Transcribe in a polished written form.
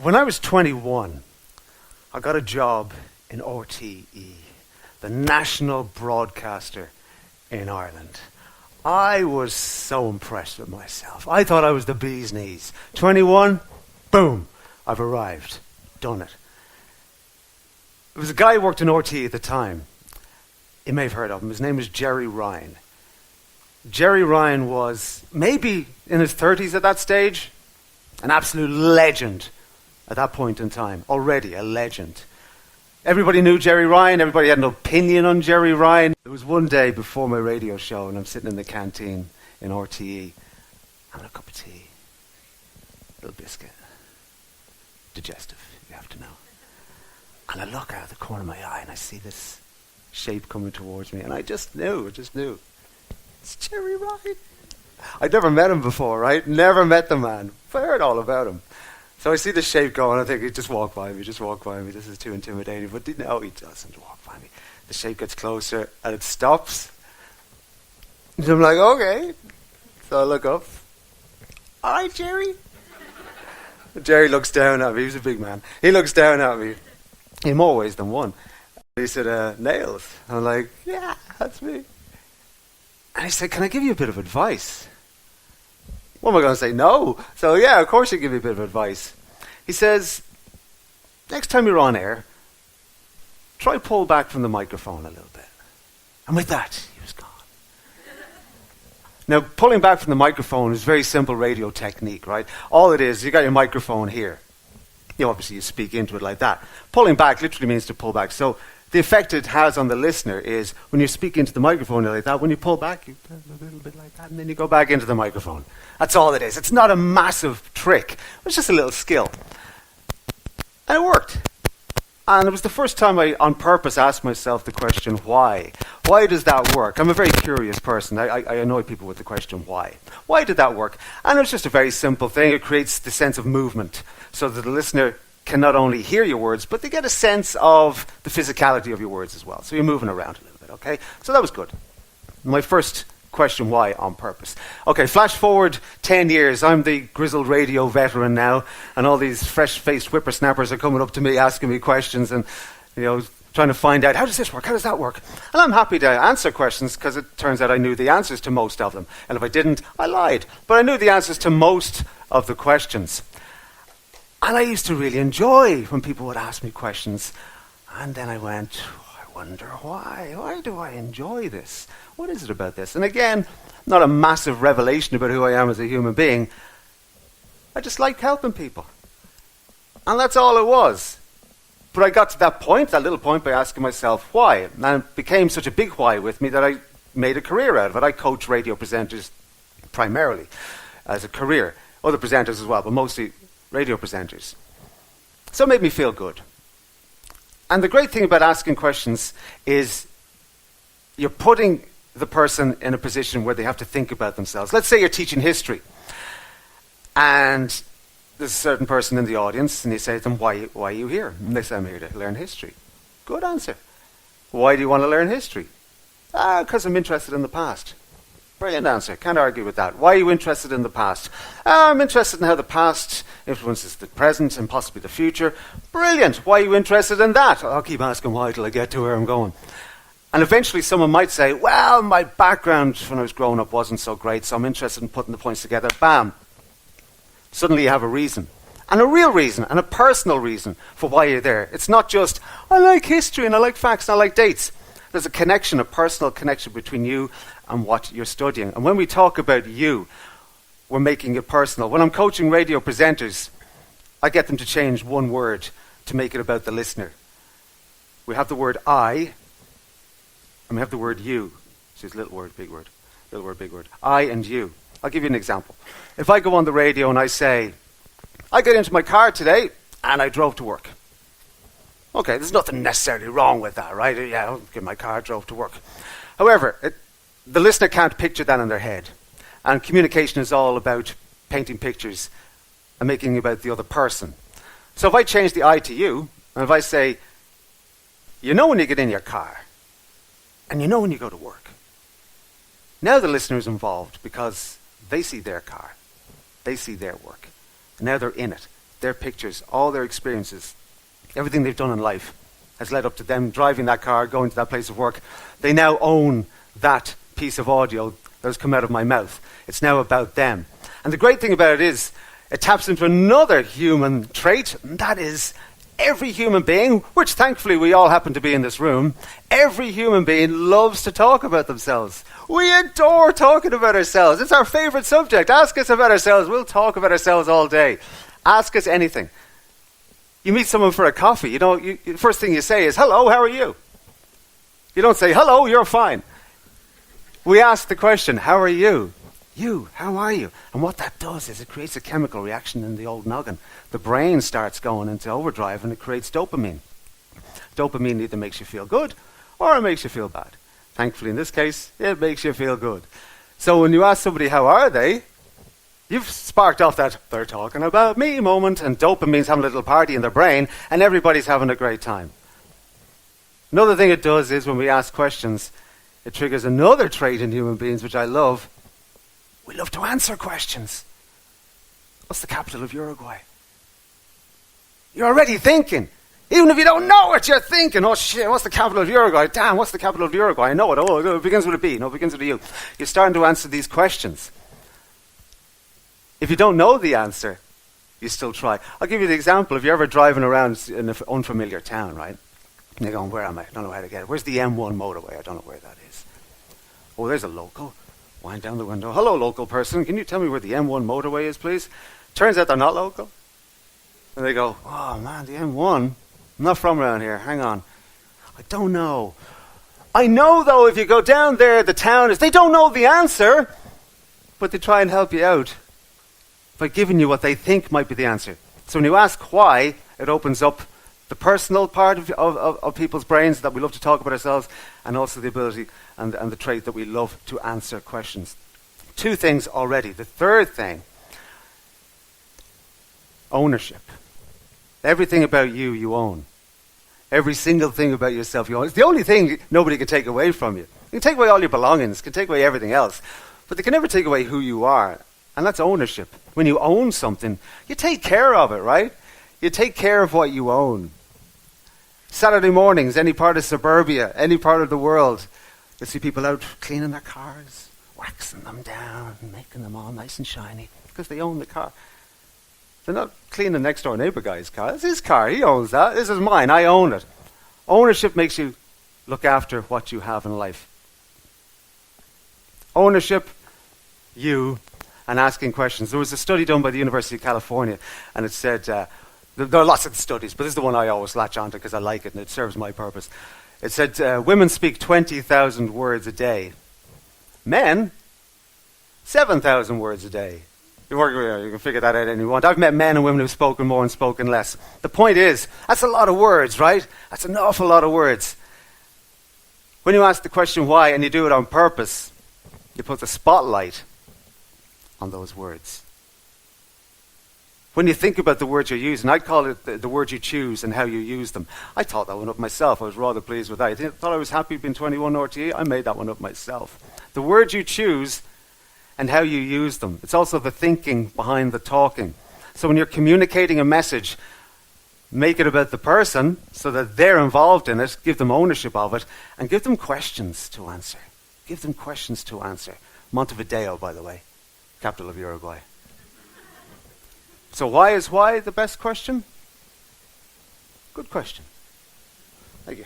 When I was 21, I got a job in RTE, the national broadcaster in Ireland. I was so impressed with myself. I thought I was the bee's knees. 21, boom, I've arrived, done it. There was a guy who worked in RTE at the time. You may have heard of him. His name was Gerry Ryan. Gerry Ryan was maybe in his 30s at that stage, an absolute legend at that point in time, already a legend. Everybody knew Gerry Ryan, everybody had an opinion on Gerry Ryan. It was one day before my radio show and I'm sitting in the canteen in RTE, having a cup of tea, a little biscuit, digestive, you have to know. And I look out of the corner of my eye and I see this shape coming towards me and I just knew. It's Gerry Ryan. I'd never met him before, right? Never met the man, but I heard all about him. So I see the shape going, I think, just walk by me, this is too intimidating. But no, he doesn't walk by me. The shape gets closer, and it stops. And I'm like, okay. So I look up. All right, Gerry. Gerry looks down at me, he's a big man. He looks down at me, in more ways than one. He said, nails. I'm like, yeah, that's me. And he said, can I give you a bit of advice? What am I going to say? No. So yeah, of course he'll give you a bit of advice. He says, next time you're on air, try pull back from the microphone a little bit. And with that, he was gone. Now, pulling back from the microphone is a very simple radio technique, right? All it is, you got your microphone here. Obviously you speak into it like that. Pulling back literally means to pull back. So the effect it has on the listener is when you speak into the microphone like that, when you pull back, you do a little bit like that, and then you go back into the microphone. That's all it is. It's not a massive trick. It's just a little skill. And it worked. And it was the first time I, on purpose, asked myself the question, why? Why does that work? I'm a very curious person. I annoy people with the question, why? Why did that work? And it was just a very simple thing. It creates the sense of movement so that the listener can not only hear your words, but they get a sense of the physicality of your words as well. So you're moving around a little bit, okay? So that was good. My first question, why, on purpose. Okay, flash forward 10 years. I'm the grizzled radio veteran now, and all these fresh-faced whippersnappers are coming up to me asking me questions and, trying to find out, how does this work? How does that work? And I'm happy to answer questions because it turns out I knew the answers to most of them. And if I didn't, I lied. But I knew the answers to most of the questions. And I used to really enjoy when people would ask me questions. And then I went, I wonder why. Why do I enjoy this? What is it about this? And again, not a massive revelation about who I am as a human being. I just like helping people. And that's all it was. But I got to that point, that little point, by asking myself why. And it became such a big why with me that I made a career out of it. I coach radio presenters primarily as a career. Other presenters as well, but mostly radio presenters. So it made me feel good. And the great thing about asking questions is you're putting the person in a position where they have to think about themselves. Let's say you're teaching history. And there's a certain person in the audience, and you say to them, why are you here? And they say, I'm here to learn history. Good answer. Why do you want to learn history? Because I'm interested in the past. Brilliant answer. Can't argue with that. Why are you interested in the past? I'm interested in how the past influences the present and possibly the future. Brilliant. Why are you interested in that? I'll keep asking why till I get to where I'm going. And eventually someone might say, well, my background when I was growing up wasn't so great, so I'm interested in putting the points together. Bam. Suddenly you have a reason. And a real reason, and a personal reason for why you're there. It's not just, I like history, and I like facts, and I like dates. There's a connection, a personal connection between you and what you're studying. And when we talk about you, we're making it personal. When I'm coaching radio presenters, I get them to change one word to make it about the listener. We have the word I, and we have the word you. So it's little word, big word. Little word, big word. I and you. I'll give you an example. If I go on the radio and I say, I got into my car today and I drove to work. Okay, there's nothing necessarily wrong with that, right? Yeah, I'll get my car, drove to work. However, the listener can't picture that in their head. And communication is all about painting pictures and making it about the other person. So if I change the I to you, and if I say, you know when you get in your car, and you know when you go to work. Now the listener is involved because they see their car. They see their work. And now they're in it. their pictures, all their experiences, everything they've done in life has led up to them driving that car, going to that place of work. They now own that piece of audio that has come out of my mouth. It's now about them. And the great thing about it is it taps into another human trait, and that is every human being, which thankfully we all happen to be in this room, every human being loves to talk about themselves. We adore talking about ourselves. It's our favorite subject. Ask us about ourselves. We'll talk about ourselves all day. Ask us anything. You meet someone for a coffee, first thing you say is, hello, how are you? You don't say, hello, you're fine. We ask the question, how are you? You, how are you? And what that does is it creates a chemical reaction in the old noggin. The brain starts going into overdrive and it creates dopamine. Dopamine either makes you feel good or it makes you feel bad. Thankfully, in this case, it makes you feel good. So when you ask somebody, how are they? You've sparked off that they're talking about me moment, and dopamine's having a little party in their brain, and everybody's having a great time. Another thing it does is when we ask questions, it triggers another trait in human beings, which I love. We love to answer questions. What's the capital of Uruguay? You're already thinking. Even if you don't know it, you're thinking, oh shit, what's the capital of Uruguay? Damn, what's the capital of Uruguay? I know it. Oh, it begins with a B. No, it begins with a U. You're starting to answer these questions. If you don't know the answer, you still try. I'll give you the example. If you're ever driving around in an unfamiliar town, right? And you're going, where am I? I don't know how to get it. Where's the M1 motorway? I don't know where that is. Oh, there's a local. Wind down the window. Hello, local person. Can you tell me where the M1 motorway is, please? Turns out they're not local. And they go, oh, man, the M1. I'm not from around here. Hang on. I don't know. I know, though, if you go down there, the town is... They don't know the answer, but they try and help you out by giving you what they think might be the answer. So when you ask why, it opens up the personal part of people's brains that we love to talk about ourselves, and also the ability and the trait that we love to answer questions. Two things already. The third thing, ownership. Everything about you, you own. Every single thing about yourself, you own. It's the only thing nobody can take away from you. You can take away all your belongings, can take away everything else, but they can never take away who you are. And that's ownership. When you own something, you take care of it, right? You take care of what you own. Saturday mornings, any part of suburbia, any part of the world, you see people out cleaning their cars, waxing them down, making them all nice and shiny, because they own the car. They're not cleaning the next door neighbor guy's car. It's his car. He owns that. This is mine. I own it. Ownership makes you look after what you have in life. Ownership, you, and asking questions. There was a study done by the University of California, and it said, there are lots of studies, but this is the one I always latch onto because I like it and it serves my purpose. It said women speak 20,000 words a day. Men, 7,000 words a day. You can figure that out any you want. I've met men and women who've spoken more and spoken less. The point is, that's a lot of words, right? That's an awful lot of words. When you ask the question why, and you do it on purpose, you put the spotlight on those words. When you think about the words you're using, I call it the words you choose and how you use them. I thought that one up myself. I was rather pleased with that. I thought I was happy being 21 RTE. I made that one up myself. The words you choose and how you use them. It's also the thinking behind the talking. So when you're communicating a message, make it about the person so that they're involved in it, give them ownership of it, and give them questions to answer. Give them questions to answer. Montevideo, by the way, capital of Uruguay. So why is why the best question? Good question. Thank you.